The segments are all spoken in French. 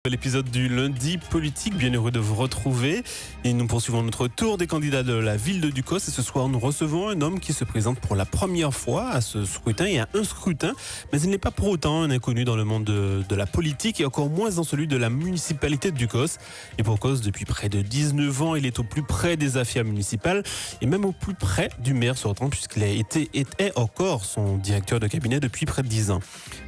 L'épisode du lundi politique, bien heureux de vous retrouver. Et nous poursuivons notre tour des candidats de la ville de Ducos. Et ce soir, nous recevons un homme qui se présente pour la première fois à ce scrutin et à un scrutin. Mais il n'est pas pour autant un inconnu dans le monde de la politique et encore moins dans celui de la municipalité de Ducos. Et pour cause, depuis près de 19 ans, il est au plus près des affaires municipales et même au plus près du maire sortant puisqu'il a été et est encore son directeur de cabinet depuis près de 10 ans.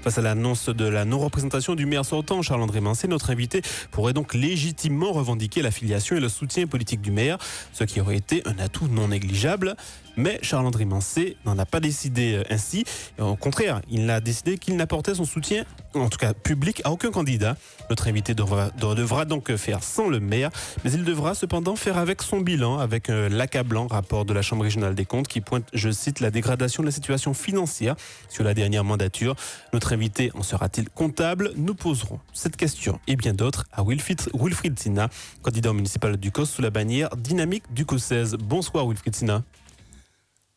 Face à l'annonce de la non-représentation du maire sortant, Charles-André Mincé, notre invité pourrait donc légitimement revendiquer l'affiliation et le soutien politique du maire, ce qui aurait été un atout non négligeable. Mais Charles-André Mincé n'en a pas décidé ainsi. Et au contraire, il a décidé qu'il n'apportait son soutien, en tout cas public, à aucun candidat. Notre invité devra donc faire sans le maire, mais il devra cependant faire avec son bilan, avec l'accablant rapport de la Chambre régionale des comptes qui pointe, je cite, la dégradation de la situation financière sur la dernière mandature. Notre invité en sera-t-il comptable? Nous poserons cette question et bien d'autres à Wilfried Tsina, candidat au municipal de Ducos sous la bannière Dynamique Ducossaise. Bonsoir Wilfried Tsina.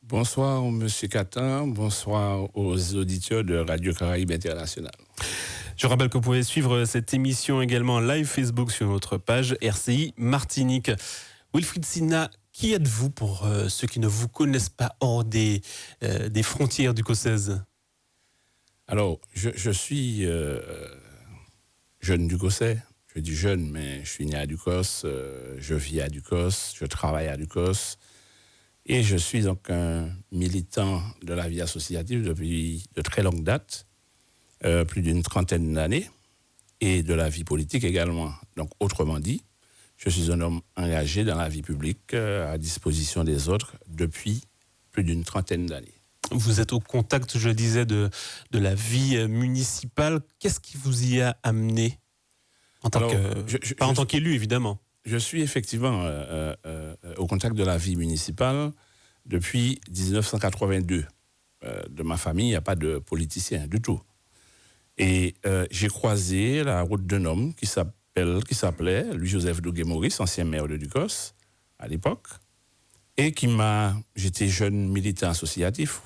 Bonsoir M. Catin, bonsoir aux auditeurs de Radio Caraïbes International. Je rappelle que vous pouvez suivre cette émission également en live Facebook sur notre page RCI Martinique. Wilfried Tsina, qui êtes-vous pour ceux qui ne vous connaissent pas hors des frontières ducossaises? Alors, je suis jeune Ducossais. Je dis jeune, mais je suis né à Ducos, je vis à Ducos, je travaille à Ducos. Et je suis donc un militant de la vie associative depuis de très longue date, plus d'une trentaine d'années, et de la vie politique également. Donc, autrement dit, je suis un homme engagé dans la vie publique, à disposition des autres, depuis plus d'une trentaine d'années. Vous êtes au contact, je disais, de la vie municipale. Qu'est-ce qui vous y a amené en tant pas en tant qu'élu, évidemment? Je suis effectivement au contact de la vie municipale depuis 1982. De ma famille, il n'y a pas de politicien du tout. Et j'ai croisé la route d'un homme qui s'appelait Louis-Joseph Doguet-Maurice, ancien maire de Ducos à l'époque, et j'étais jeune militant associatif,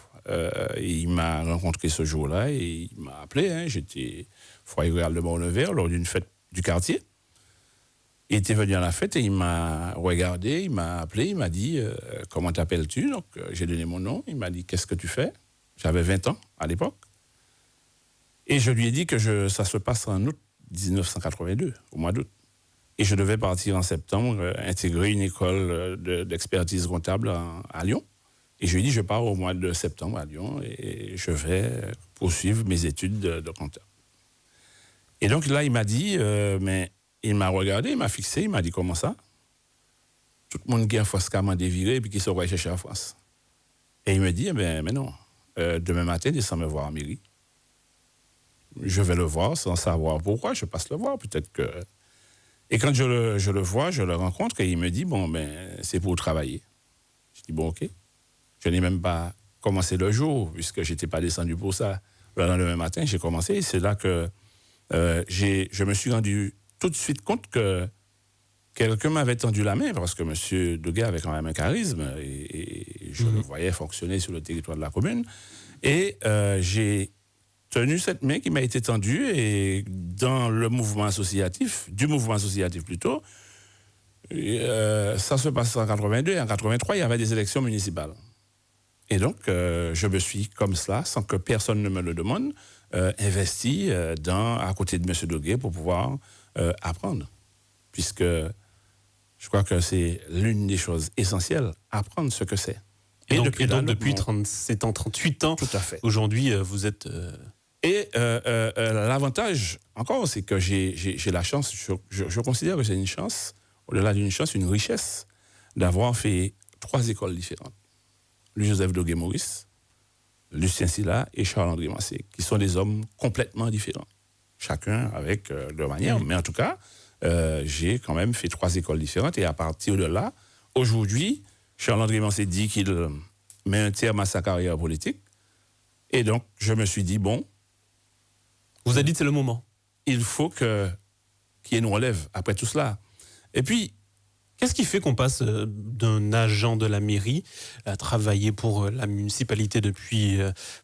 et il m'a rencontré ce jour-là et il m'a appelé. J'étais foyer rural de Bornevert lors d'une fête du quartier. Il était venu à la fête et il m'a regardé, il m'a appelé, il m'a dit « Comment t'appelles-tu » Donc j'ai donné mon nom, il m'a dit « Qu'est-ce que tu fais ?» J'avais 20 ans à l'époque. Et je lui ai dit que ça se passe en août 1982, au mois d'août. Et je devais partir en septembre, intégrer une école d'expertise comptable à Lyon. Et je lui ai dit « Je pars au mois de septembre à Lyon et je vais poursuivre mes études de comptable. » Et donc là, il m'a dit mais il m'a regardé, il m'a fixé, il m'a dit « Comment ça ?» Tout le monde qui a France m'a déviré et puis qui s'aurait cherché à France. Et il me dit mais non, demain matin, descends me voir à mairie. Je vais le voir sans savoir pourquoi, je passe le voir, peut-être que... Et quand je le vois, je le rencontre et il me dit c'est pour travailler. Je dis ok. Je n'ai même pas commencé le jour, puisque je n'étais pas descendu pour ça. Le lendemain matin, j'ai commencé et c'est là que je me suis rendu tout de suite compte que quelqu'un m'avait tendu la main, parce que M. Doguet avait quand même un charisme, et je le voyais fonctionner sur le territoire de la commune. Et j'ai tenu cette main qui m'a été tendue, et dans le mouvement associatif, plutôt, ça se passe en 82, et en 83, il y avait des élections municipales. Et donc, je me suis, comme cela, sans que personne ne me le demande, investi à côté de M. Doguet pour pouvoir apprendre. Puisque je crois que c'est l'une des choses essentielles, apprendre ce que c'est. Et donc depuis 37 ans, 38 ans, tout à fait. Aujourd'hui, vous êtes... Et l'avantage, encore, c'est que j'ai la chance, je considère que c'est une chance, au-delà d'une chance, une richesse, d'avoir fait 3 écoles différentes. Louis-Joseph Doguet-Maurice, Lucien Sylla et Charles-André Mincé, qui sont des hommes complètement différents. Chacun avec leur manière. Mais en tout cas, j'ai quand même fait 3 écoles différentes. Et à partir de là, aujourd'hui, Charles-André Mincé dit qu'il met un terme à sa carrière politique. Et donc, je me suis dit, bon... Vous avez dit que c'est le moment. Il faut qu'il y ait une relève après tout cela. Et puis, Qu'est-ce qui fait qu'on passe d'un agent de la mairie à travailler pour la municipalité depuis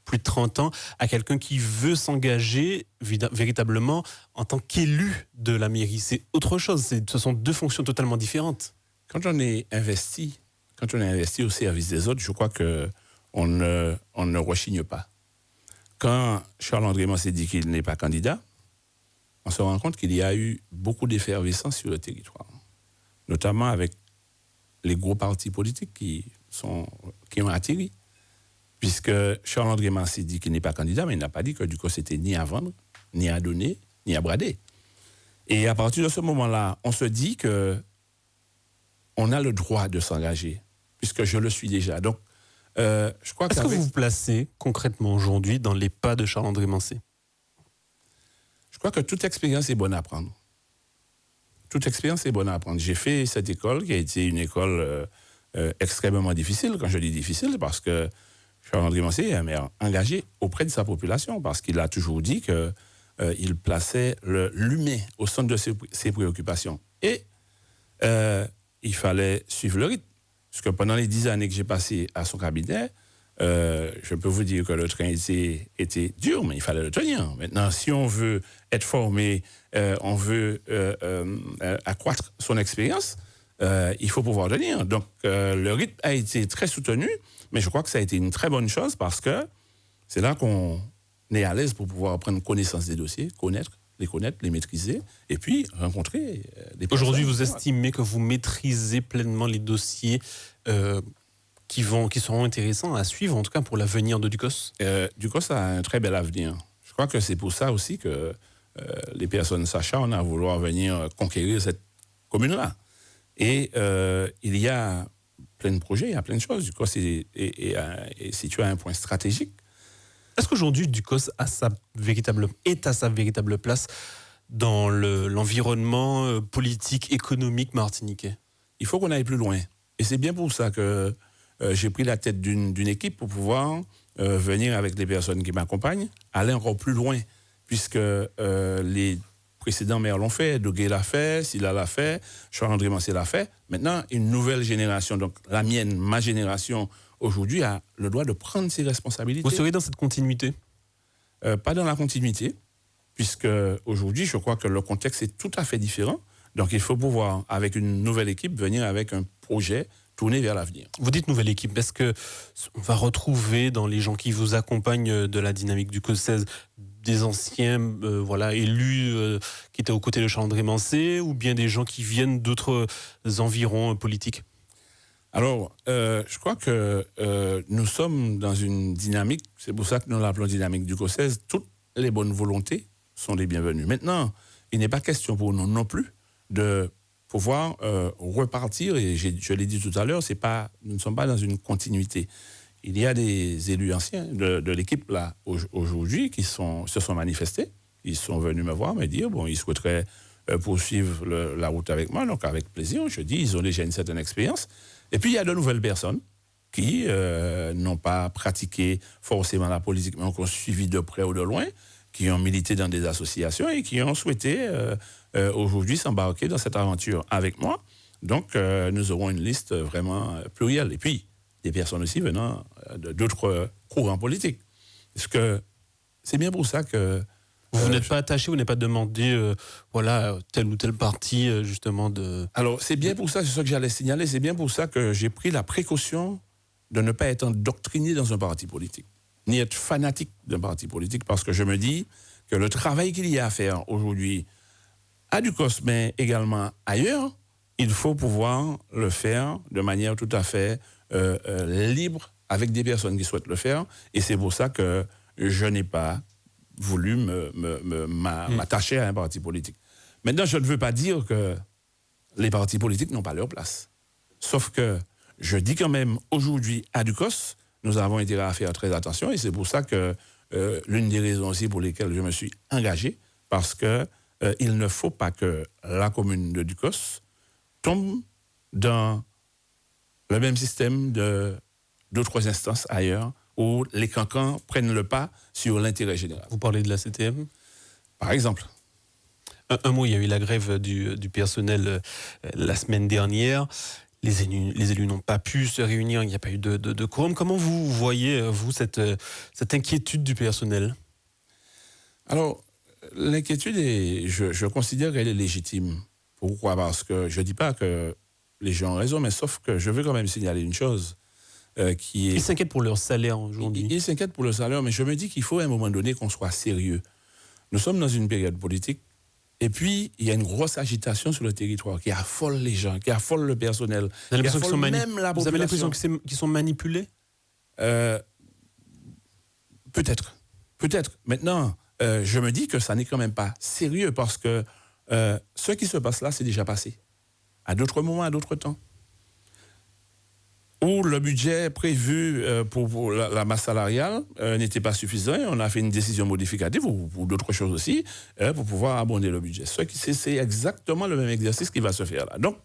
plus de 30 ans à quelqu'un qui veut s'engager véritablement en tant qu'élu de la mairie? C'est autre chose, ce sont deux fonctions totalement différentes. Quand on est investi au service des autres, je crois qu'on ne rechigne pas. Quand Charles-André Mancé dit qu'il n'est pas candidat, on se rend compte qu'il y a eu beaucoup d'effervescence sur le territoire, notamment avec les gros partis politiques qui ont atterri. Puisque Charles-André Mancé dit qu'il n'est pas candidat, mais il n'a pas dit que Ducos était ni à vendre, ni à donner, ni à brader. Et à partir de ce moment-là, on se dit que on a le droit de s'engager, puisque je le suis déjà. Donc, je crois Est-ce que vous vous placez concrètement aujourd'hui dans les pas de Charles-André Mancé? Je crois que toute expérience est bonne à prendre. Toute expérience est bonne à apprendre. J'ai fait cette école qui a été une école extrêmement difficile. Quand je dis difficile, parce que Charles-André Mancé est un maire engagé auprès de sa population, parce qu'il a toujours dit qu'il plaçait l'humain au centre de ses préoccupations. Et il fallait suivre le rythme. Parce que pendant les 10 années que j'ai passées à son cabinet, je peux vous dire que le train était dur, mais il fallait le tenir. Maintenant, si on veut être formé, on veut accroître son expérience, il faut pouvoir tenir. Donc, le rythme a été très soutenu, mais je crois que ça a été une très bonne chose parce que c'est là qu'on est à l'aise pour pouvoir prendre connaissance des dossiers, les connaître, les maîtriser, et puis rencontrer des personnes. Aujourd'hui, vous estimez que vous maîtrisez pleinement les dossiers qui seront intéressants à suivre, en tout cas pour l'avenir de Ducos? Ducos a un très bel avenir. Je crois que c'est pour ça aussi que les personnes s'acharnent à vouloir venir conquérir cette commune-là. Et il y a plein de projets, il y a plein de choses. Ducos est situé à un point stratégique. Est-ce qu'aujourd'hui, Ducos est à sa véritable place dans l'environnement politique, économique martiniquais? Il faut qu'on aille plus loin. Et c'est bien pour ça que j'ai pris la tête d'une équipe pour pouvoir venir avec les personnes qui m'accompagnent, aller encore plus loin, puisque les précédents maires l'ont fait, Dogué l'a fait, Silla l'a fait, Charles-André Mancé l'a fait. Maintenant, une nouvelle génération, donc la mienne, ma génération, aujourd'hui, a le droit de prendre ses responsabilités. Vous serez dans cette continuité? Pas dans la continuité, puisque aujourd'hui, je crois que le contexte est tout à fait différent. Donc, il faut pouvoir, avec une nouvelle équipe, venir avec un projet tourné vers l'avenir. Vous dites nouvelle équipe. Est-ce qu'on va retrouver dans les gens qui vous accompagnent de la dynamique du COS16 des anciens élus qui étaient aux côtés de Charles-André Mancé, ou bien des gens qui viennent d'autres environs politiques? Alors, je crois que nous sommes dans une dynamique, c'est pour ça que nous l'appelons dynamique du COS16. Toutes les bonnes volontés sont les bienvenues. Maintenant, il n'est pas question pour nous non plus de pouvoir repartir, et je l'ai dit tout à l'heure, nous ne sommes pas dans une continuité. Il y a des élus anciens de l'équipe là aujourd'hui qui se sont manifestés. Ils sont venus me voir, me dire ils souhaiteraient poursuivre la route avec moi, donc avec plaisir. Je dis, ils ont déjà une certaine expérience. Et puis il y a de nouvelles personnes qui n'ont pas pratiqué forcément la politique, mais qui ont suivi de près ou de loin, qui ont milité dans des associations et qui ont souhaité aujourd'hui s'embarquer dans cette aventure avec moi. Donc, nous aurons une liste vraiment plurielle. Et puis, des personnes aussi venant d'autres courants politiques. Parce que c'est bien pour ça que... Vous n'êtes pas attaché, vous n'êtes pas demandé, tel ou tel parti, justement, de... Alors, c'est bien pour ça, c'est ce que j'allais signaler, c'est bien pour ça que j'ai pris la précaution de ne pas être endoctriné dans un parti politique, ni être fanatique d'un parti politique, parce que je me dis que le travail qu'il y a à faire aujourd'hui à Ducos, mais également ailleurs, il faut pouvoir le faire de manière tout à fait libre, avec des personnes qui souhaitent le faire, et c'est pour ça que je n'ai pas voulu m'attacher à un parti politique. Maintenant, je ne veux pas dire que les partis politiques n'ont pas leur place. Sauf que je dis quand même, aujourd'hui, à Ducos, nous avons intérêt à faire très attention, et c'est pour ça que l'une des raisons aussi pour lesquelles je me suis engagé, parce que il ne faut pas que la commune de Ducos tombe dans le même système d'autres instances ailleurs, où les cancans prennent le pas sur l'intérêt général. Vous parlez de la CTM? Par exemple. Un mot, il y a eu la grève du personnel la semaine dernière. Les élus n'ont pas pu se réunir, il n'y a pas eu de quorum. Comment vous voyez, vous, cette inquiétude du personnel? Alors, l'inquiétude, je considère qu'elle est légitime. Pourquoi? Parce que je ne dis pas que les gens ont raison, mais sauf que je veux quand même signaler une chose qui est... Ils s'inquiètent pour leur salaire aujourd'hui. Ils s'inquiètent pour le salaire, mais je me dis qu'il faut à un moment donné qu'on soit sérieux. Nous sommes dans une période politique, et puis il y a une grosse agitation sur le territoire qui affole les gens, qui affole le personnel, Vous avez qui l'impression affole qu'ils même la vous avez population. l'impression qu'ils sont manipulés? Peut-être. Peut-être. Maintenant, je me dis que ça n'est quand même pas sérieux parce que ce qui se passe là, c'est déjà passé. À d'autres moments, à d'autres temps. Où le budget prévu pour la masse salariale n'était pas suffisant. On a fait une décision modificative ou pour d'autres choses aussi pour pouvoir abonder le budget. C'est exactement le même exercice qui va se faire là. Donc,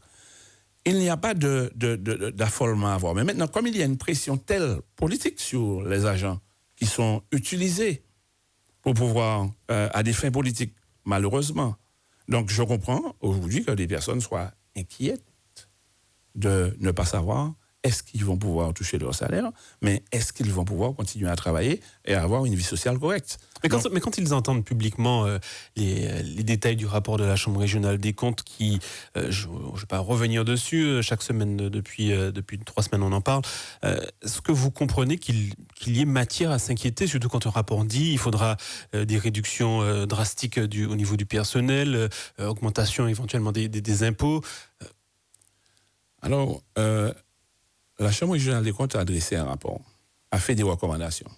il n'y a pas d'affolement à avoir. Mais maintenant, comme il y a une pression telle politique sur les agents qui sont utilisés pour pouvoir, à des fins politiques, malheureusement. Donc, je comprends aujourd'hui que des personnes soient inquiètes de ne pas savoir est-ce qu'ils vont pouvoir toucher leur salaire, mais est-ce qu'ils vont pouvoir continuer à travailler et avoir une vie sociale correcte. Mais quand ils entendent publiquement les détails du rapport de la Chambre régionale des comptes, je ne vais pas revenir dessus, chaque semaine, depuis 3 semaines on en parle, est-ce que vous comprenez qu'il y ait matière à s'inquiéter, surtout quand un rapport dit qu'il faudra des réductions drastiques au niveau du personnel, augmentation éventuellement des impôts? Alors, la Chambre régionale des comptes a adressé un rapport, a fait des recommandations.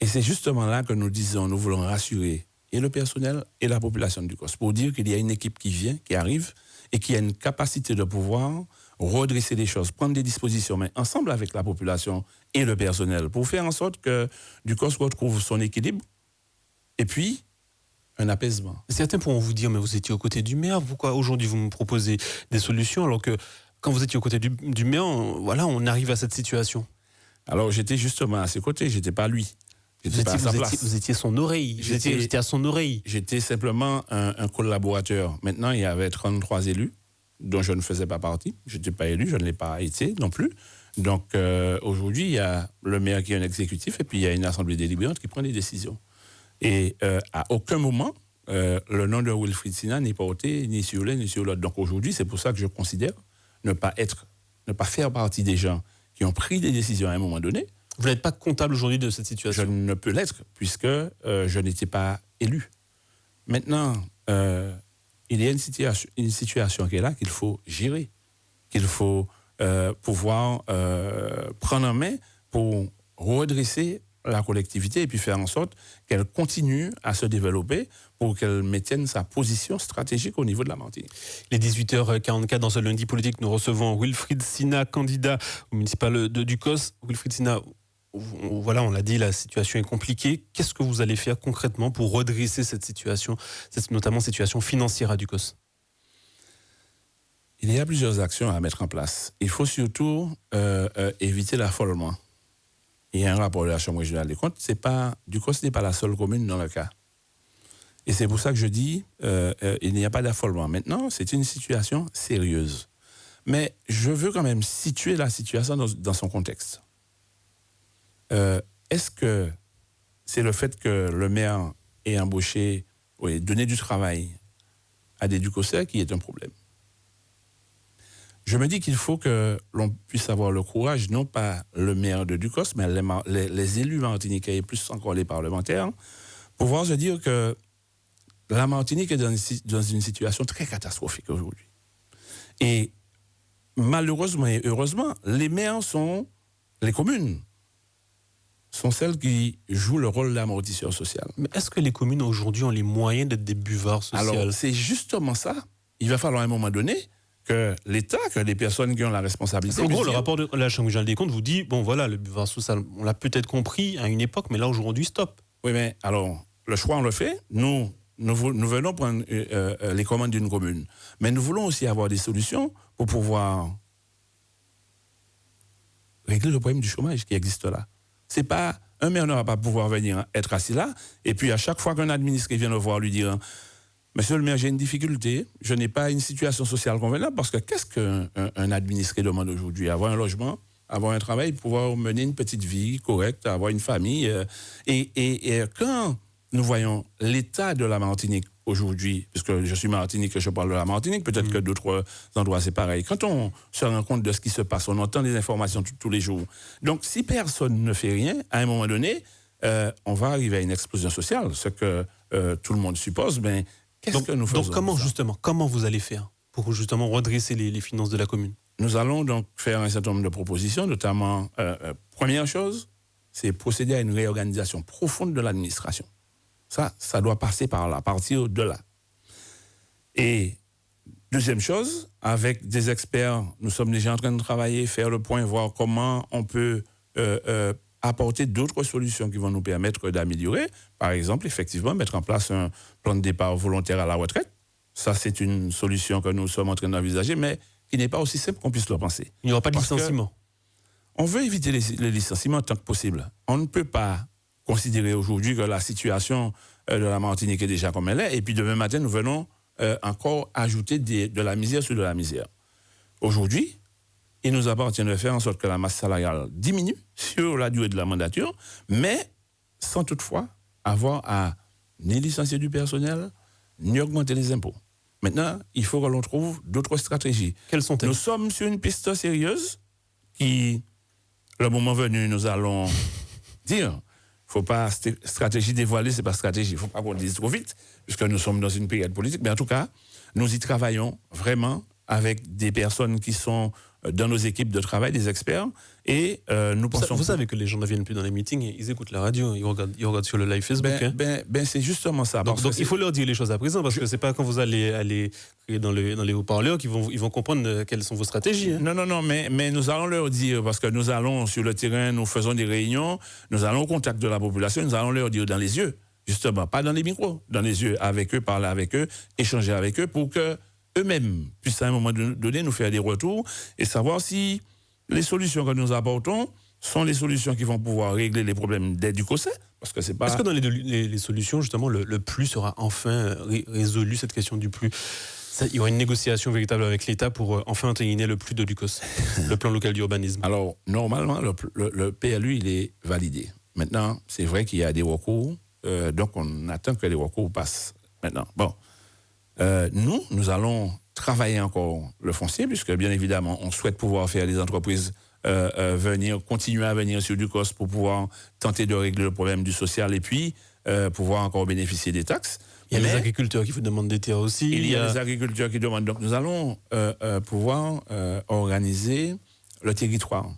Et c'est justement là que nous disons, nous voulons rassurer et le personnel et la population du COS pour dire qu'il y a une équipe qui vient, qui arrive et qui a une capacité de pouvoir redresser les choses, prendre des dispositions, mais ensemble avec la population et le personnel pour faire en sorte que du COS retrouve son équilibre et puis un apaisement. Certains pourront vous dire, mais vous étiez aux côtés du maire, pourquoi aujourd'hui vous me proposez des solutions alors que quand vous étiez aux côtés du maire, on arrive à cette situation? Alors j'étais justement à ses côtés, j'étais pas lui. Vous étiez son oreille. J'étais à son oreille. J'étais simplement un collaborateur. Maintenant, il y avait 33 élus, dont je ne faisais pas partie. Je n'étais pas élu, je ne l'ai pas été non plus. Donc, aujourd'hui, il y a le maire qui est un exécutif et puis il y a une assemblée délibérante qui prend des décisions. Et à aucun moment, le nom de Wilfried Sina n'est porté ni sur l'un ni sur l'autre. Donc, aujourd'hui, c'est pour ça que je considère ne pas faire partie des gens qui ont pris des décisions à un moment donné. Vous n'êtes pas comptable aujourd'hui de cette situation? Je ne peux l'être, puisque je n'étais pas élu. Maintenant, il y a une situation qui est là qu'il faut gérer, qu'il faut pouvoir prendre en main pour redresser la collectivité et puis faire en sorte qu'elle continue à se développer pour qu'elle maintienne sa position stratégique au niveau de la Martinique. Les 18h44 dans ce lundi politique, nous recevons Wilfried Sina, candidat au municipal du COS. Wilfried Sina, voilà, on l'a dit, la situation est compliquée. Qu'est-ce que vous allez faire concrètement pour redresser cette situation, notamment situation financière à Ducos? Il y a plusieurs actions à mettre en place. Il faut surtout éviter l'affolement. Il y a un rapport de la Chambre régionale des comptes. Ducos n'est pas la seule commune dans le cas. Et c'est pour ça que je dis il n'y a pas d'affolement. Maintenant, c'est une situation sérieuse. Mais je veux quand même situer la situation dans son contexte. Est-ce que c'est le fait que le maire ait embauché, donné du travail à des Ducosais qui est un problème? Je me dis qu'il faut que l'on puisse avoir le courage, non pas le maire de Ducos, mais les élus martiniquais et plus encore les parlementaires, pouvoir se dire que la Martinique est dans une situation très catastrophique aujourd'hui. Et malheureusement et heureusement, les communes sont celles qui jouent le rôle d'amortisseur social. Mais est-ce que les communes aujourd'hui ont les moyens d'être des buvards sociaux? Alors, c'est justement ça. Il va falloir à un moment donné que l'État, que les personnes qui ont la responsabilité... En gros, le rapport de la Chambre régionale des comptes vous dit, bon voilà, le buvard social, on l'a peut-être compris à une époque, mais là aujourd'hui, stop. Oui, mais alors, le choix, on le fait. Nous venons prendre les commandes d'une commune. Mais nous voulons aussi avoir des solutions pour pouvoir régler le problème du chômage qui existe là. C'est pas... Un maire ne va pas pouvoir venir être assis là, et puis à chaque fois qu'un administré vient le voir, lui dire... Monsieur le maire, j'ai une difficulté. Je n'ai pas une situation sociale convenable parce que qu'est-ce qu'un administré demande aujourd'hui? Avoir un logement, avoir un travail, pouvoir mener une petite vie correcte, avoir une famille. Et quand nous voyons l'état de la Martinique aujourd'hui, puisque je suis Martinique et je parle de la Martinique, peut-être que d'autres endroits c'est pareil. Quand on se rend compte de ce qui se passe, on entend des informations tous les jours. Donc si personne ne fait rien, à un moment donné, on va arriver à une explosion sociale, ce que tout le monde suppose. Ben, qu'est-ce que nous faisons? Donc comment vous allez faire pour justement redresser les finances de la commune? Nous allons donc faire un certain nombre de propositions, notamment, première chose, c'est procéder à une réorganisation profonde de l'administration. Ça doit passer par là, partir de là. Et deuxième chose, avec des experts, nous sommes déjà en train de travailler, faire le point, voir comment on peut apporter d'autres solutions qui vont nous permettre d'améliorer. Par exemple, effectivement, mettre en place un plan de départ volontaire à la retraite. Ça, c'est une solution que nous sommes en train d'envisager, mais qui n'est pas aussi simple qu'on puisse le penser. Il n'y aura pas de licenciement. On veut éviter les licenciements tant que possible. On ne peut pas considérer aujourd'hui que la situation de la Martinique est déjà comme elle est, et puis demain matin, nous venons encore ajouter de la misère sur de la misère. Aujourd'hui, il nous appartient de faire en sorte que la masse salariale diminue sur la durée de la mandature, mais sans toutefois avoir à ni licencier du personnel, ni augmenter les impôts. Maintenant, il faut que l'on trouve d'autres stratégies. Quelles sont-elles? Nous sommes sur une piste sérieuse qui, le moment venu, nous allons dire. Il ne faut pas stratégie dévoilée, ce n'est pas stratégie. Il ne faut pas qu'on le dise trop vite, puisque nous sommes dans une période politique. Mais en tout cas, nous y travaillons vraiment avec des personnes qui sont dans nos équipes de travail, des experts, et nous pensons... Vous savez que les gens ne viennent plus dans les meetings, ils écoutent la radio, ils regardent sur le live Facebook. C'est justement ça. Donc il faut leur dire les choses à présent, parce que ce n'est pas quand vous allez crier dans les haut-parleurs qu'ils vont comprendre quelles sont vos stratégies. Hein. Non, mais nous allons leur dire, parce que nous allons sur le terrain, nous faisons des réunions, nous allons au contact de la population, nous allons leur dire dans les yeux, justement, pas dans les micros, dans les yeux, avec eux, parler avec eux, échanger avec eux, pour que eux-mêmes puissent à un moment donné nous faire des retours et savoir si les solutions que nous apportons sont les solutions qui vont pouvoir régler les problèmes d'aide du COSE. Parce que c'est pas... Est-ce que dans les solutions, justement, le plus sera enfin résolu, cette question du plus? Il y aura une négociation véritable avec l'État pour enfin entériner le plus de l'UCOS, le plan local d'urbanisme. Alors, normalement, le PLU, il est validé. Maintenant, c'est vrai qu'il y a des recours, donc on attend que les recours passent maintenant. Bon. Nous allons travailler encore le foncier, puisque bien évidemment, on souhaite pouvoir faire des entreprises continuer à venir sur du COS pour pouvoir tenter de régler le problème du social et puis pouvoir encore bénéficier des taxes. Il y a les agriculteurs qui vous demandent des terres aussi. Il y a les agriculteurs qui demandent. Donc nous allons pouvoir organiser le territoire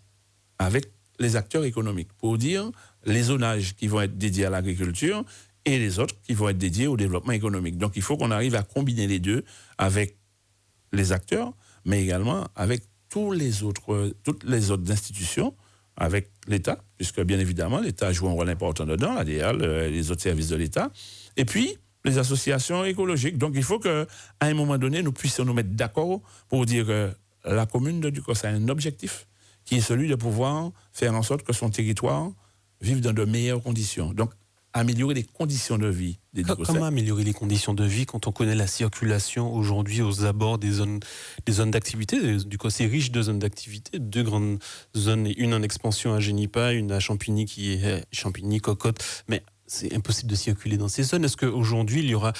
avec les acteurs économiques pour dire les zonages qui vont être dédiés à l'agriculture et les autres qui vont être dédiés au développement économique. Donc il faut qu'on arrive à combiner les deux avec les acteurs, mais également avec toutes les autres institutions, avec l'État, puisque bien évidemment l'État joue un rôle important dedans, l'ADL, les autres services de l'État, et puis les associations écologiques. Donc il faut qu'à un moment donné, nous puissions nous mettre d'accord pour dire que la commune de Ducos a un objectif qui est celui de pouvoir faire en sorte que son territoire vive dans de meilleures conditions. Donc améliorer les conditions de vie des Ducosais. Comment améliorer les conditions de vie quand on connaît la circulation aujourd'hui aux abords des zones d'activité? Ducos est riche de zones d'activité, 2 grandes zones, une en expansion à Génipa, une à Champigny qui est Champigny, Cocotte, mais c'est impossible de circuler dans ces zones. Est-ce qu'aujourd'hui il y aura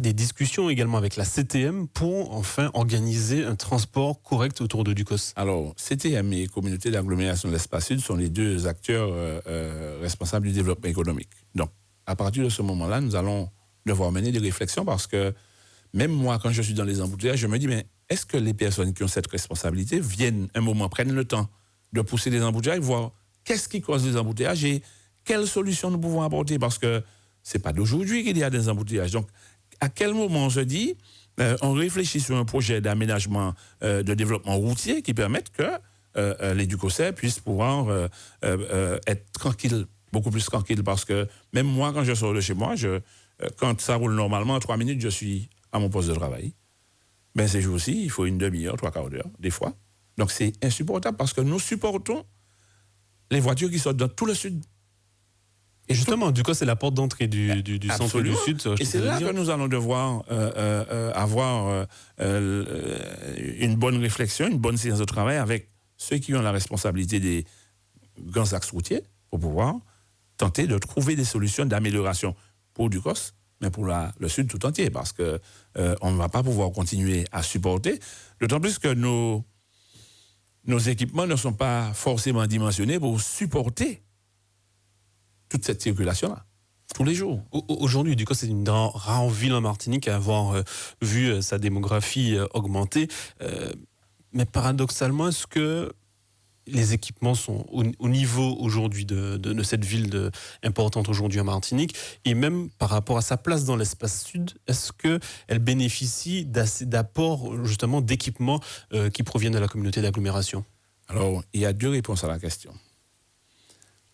des discussions également avec la CTM pour enfin organiser un transport correct autour de Ducos? Alors, CTM et Communauté d'agglomération de l'Espace Sud sont les 2 acteurs responsables du développement économique. Donc, à partir de ce moment-là, nous allons devoir mener des réflexions parce que même moi, quand je suis dans les embouteillages, je me dis, mais est-ce que les personnes qui ont cette responsabilité viennent un moment, prennent le temps de pousser les embouteillages, voir qu'est-ce qui cause les embouteillages et quelles solutions nous pouvons apporter? Parce que ce n'est pas d'aujourd'hui qu'il y a des embouteillages. Donc, à quel moment on se dit, on réfléchit sur un projet d'aménagement, de développement routier qui permette que les Ducosais puissent pouvoir être tranquilles, beaucoup plus tranquilles, parce que même moi, quand je sors de chez moi, quand ça roule normalement, en 3 minutes, je suis à mon poste de travail. Ben, ces jours-ci, il faut une demi-heure, 3/4 d'heure, des fois. Donc c'est insupportable parce que nous supportons les voitures qui sortent dans tout le sud. Et justement, Ducos, c'est la porte d'entrée du centre et du sud. Et c'est là que nous allons devoir avoir une bonne réflexion, une bonne séance de travail avec ceux qui ont la responsabilité des grands axes routiers pour pouvoir tenter de trouver des solutions d'amélioration pour Ducos, mais pour le sud tout entier, parce que on ne va pas pouvoir continuer à supporter, d'autant plus que nos équipements ne sont pas forcément dimensionnés pour supporter toute cette circulation-là, tous les jours. Aujourd'hui, Ducos, c'est une rare ville en Martinique à avoir vu sa démographie augmenter. Mais paradoxalement, est-ce que les équipements sont au niveau aujourd'hui de cette ville importante aujourd'hui en Martinique, et même par rapport à sa place dans l'espace sud, est-ce qu'elle bénéficie d'assez d'apports justement d'équipements qui proviennent de la communauté d'agglomération? Alors, il y a deux réponses à la question.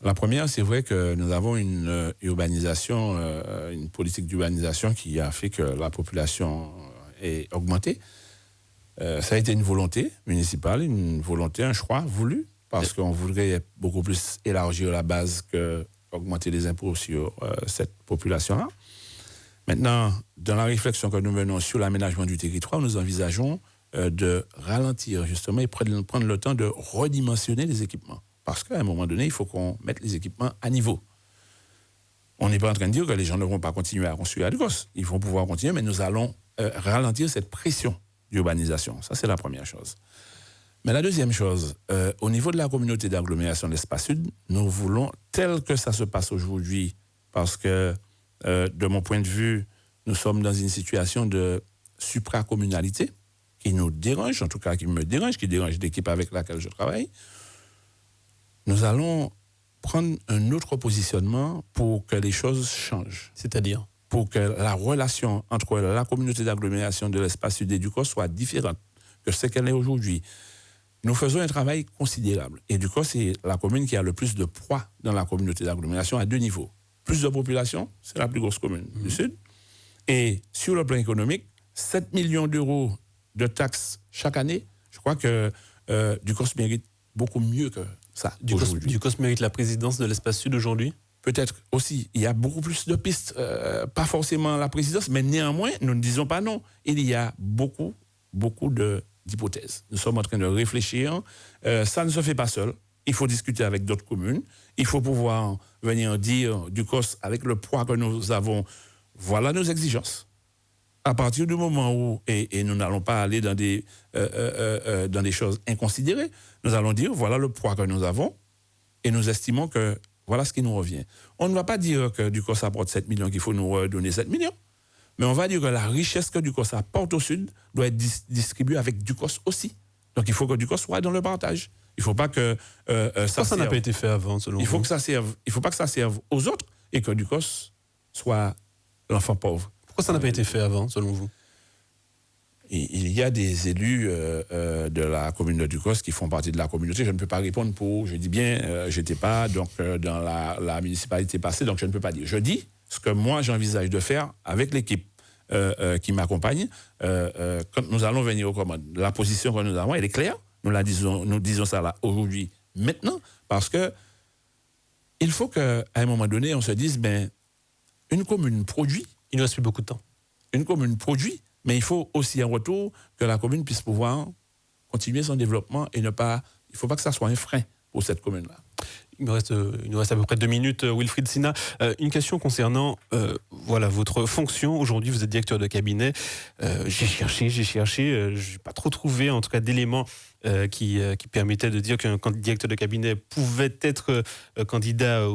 La première, c'est vrai que nous avons une urbanisation, une politique d'urbanisation qui a fait que la population est augmentée. Ça a été une volonté municipale, une volonté, un choix voulu, parce qu'on voudrait beaucoup plus élargir la base qu'augmenter les impôts sur cette population-là. Maintenant, dans la réflexion que nous menons sur l'aménagement du territoire, nous envisageons de ralentir justement et prendre le temps de redimensionner les équipements. Parce qu'à un moment donné, il faut qu'on mette les équipements à niveau. On n'est pas en train de dire que les gens ne vont pas continuer à construire à Ducos. Ils vont pouvoir continuer, mais nous allons ralentir cette pression d'urbanisation. Ça, c'est la première chose. Mais la deuxième chose, au niveau de la communauté d'agglomération de l'Espace Sud, nous voulons, tel que ça se passe aujourd'hui, parce que, de mon point de vue, nous sommes dans une situation de supracommunalité qui nous dérange, en tout cas qui me dérange, qui dérange l'équipe avec laquelle je travaille. Nous allons prendre un autre positionnement pour que les choses changent. C'est-à-dire? Pour que la relation entre la communauté d'agglomération de l'Espace Sud et Ducos soit différente que ce qu'elle est aujourd'hui. Nous faisons un travail considérable. Et Ducos, c'est la commune qui a le plus de poids dans la communauté d'agglomération à deux niveaux. Plus de population, c'est la plus grosse commune du Sud. Et sur le plan économique, 7 millions d'euros de taxes chaque année, je crois que Ducos mérite beaucoup mieux que ça. Ducos mérite la présidence de l'Espace Sud aujourd'hui? Peut-être aussi, il y a beaucoup plus de pistes, pas forcément la présidence, mais néanmoins, nous ne disons pas non. Il y a beaucoup d'hypothèses. Nous sommes en train de réfléchir. Ça ne se fait pas seul. Il faut discuter avec d'autres communes. Il faut pouvoir venir dire, Ducos, avec le poids que nous avons, voilà nos exigences. À partir du moment où, et nous n'allons pas aller dans des choses inconsidérées, nous allons dire, voilà le poids que nous avons, et nous estimons que voilà ce qui nous revient. On ne va pas dire que Ducos apporte 7 millions, qu'il faut nous redonner 7 millions, mais on va dire que la richesse que Ducos apporte au Sud doit être distribuée avec Ducos aussi. Donc il faut que Ducos soit dans le partage. Il ne faut pas que ça n'a pas été fait avant, selon vous? Il ne faut pas que ça serve aux autres et que Ducos soit l'enfant pauvre. Pourquoi ça n'a pas été fait avant, selon vous? Il y a des élus de la commune de Ducos qui font partie de la communauté. Je ne peux pas répondre pour... Je dis bien, je n'étais pas dans la municipalité passée, donc je ne peux pas dire. Je dis ce que moi, j'envisage de faire avec l'équipe qui m'accompagne quand nous allons venir aux commandes. La position que nous avons, elle est claire. Nous disons ça là aujourd'hui, maintenant, parce que il faut qu'à un moment donné, on se dise, une commune produit. Il ne reste plus beaucoup de temps. Une commune produit, mais il faut aussi en retour que la commune puisse pouvoir continuer son développement et il ne faut pas que ça soit un frein pour cette commune-là. Il nous reste à peu près 2 minutes, Wilfried Sina. Une question concernant votre fonction. Aujourd'hui, vous êtes directeur de cabinet. J'ai cherché, je n'ai pas trop trouvé, en tout cas, d'éléments qui permettaient de dire qu'un directeur de cabinet pouvait être candidat,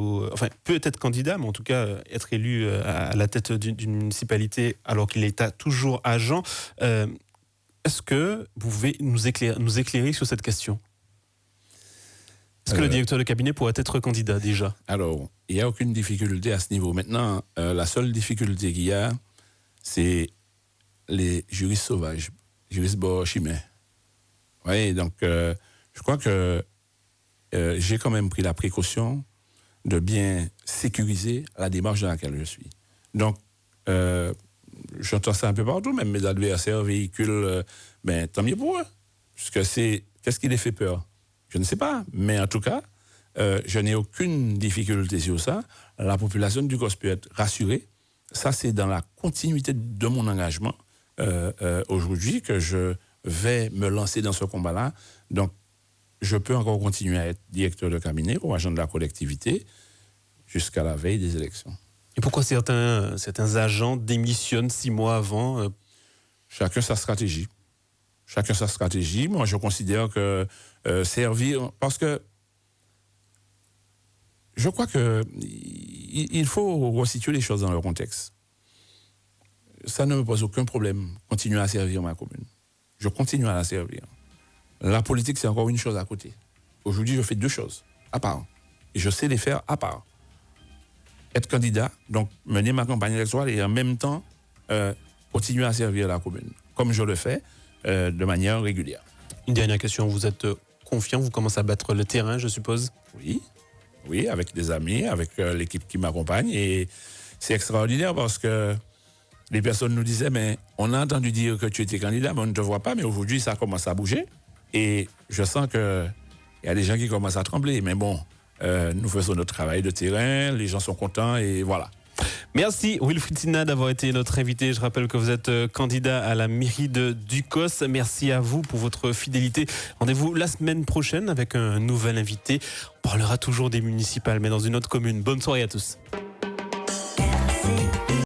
peut être candidat, mais en tout cas être élu à la tête d'une municipalité alors qu'il est toujours agent. Est-ce que vous pouvez nous éclairer sur cette question ? Est-ce que le directeur de cabinet pourrait être candidat déjà? Alors, il n'y a aucune difficulté à ce niveau. Maintenant, la seule difficulté qu'il y a, c'est les juristes sauvages, juristes borchimais. Oui, donc je crois que j'ai quand même pris la précaution de bien sécuriser la démarche dans laquelle je suis. Donc, j'entends ça un peu partout, même mes adversaires véhiculent, tant mieux pour eux. Parce que qu'est-ce qui les fait peur? Je ne sais pas, mais en tout cas, je n'ai aucune difficulté sur ça. La population du Cos peut être rassurée. Ça, c'est dans la continuité de mon engagement aujourd'hui que je vais me lancer dans ce combat-là. Donc, je peux encore continuer à être directeur de cabinet ou agent de la collectivité jusqu'à la veille des élections. Et pourquoi certains agents démissionnent 6 mois avant Chacun sa stratégie. Chacun sa stratégie. Moi, je considère que servir... Parce que je crois qu'il faut resituer les choses dans leur contexte. Ça ne me pose aucun problème. Continuer à servir ma commune. Je continue à la servir. La politique, c'est encore une chose à côté. Aujourd'hui, je fais 2 choses à part. Et je sais les faire à part. Être candidat, donc mener ma campagne électorale et en même temps continuer à servir la commune, comme je le fais de manière régulière. Une dernière question, vous êtes confiant, vous commencez à battre le terrain, je suppose? Oui, avec des amis, avec l'équipe qui m'accompagne. Et c'est extraordinaire parce que les personnes nous disaient, mais on a entendu dire que tu étais candidat, mais on ne te voit pas. Mais aujourd'hui, ça commence à bouger. Et je sens qu'il y a des gens qui commencent à trembler. Mais bon, nous faisons notre travail de terrain, les gens sont contents et voilà. Merci Wilfried Sinha d'avoir été notre invité. Je rappelle que vous êtes candidat à la mairie de Ducos. Merci à vous pour votre fidélité. Rendez-vous la semaine prochaine avec un nouvel invité. On parlera toujours des municipales, mais dans une autre commune. Bonne soirée à tous.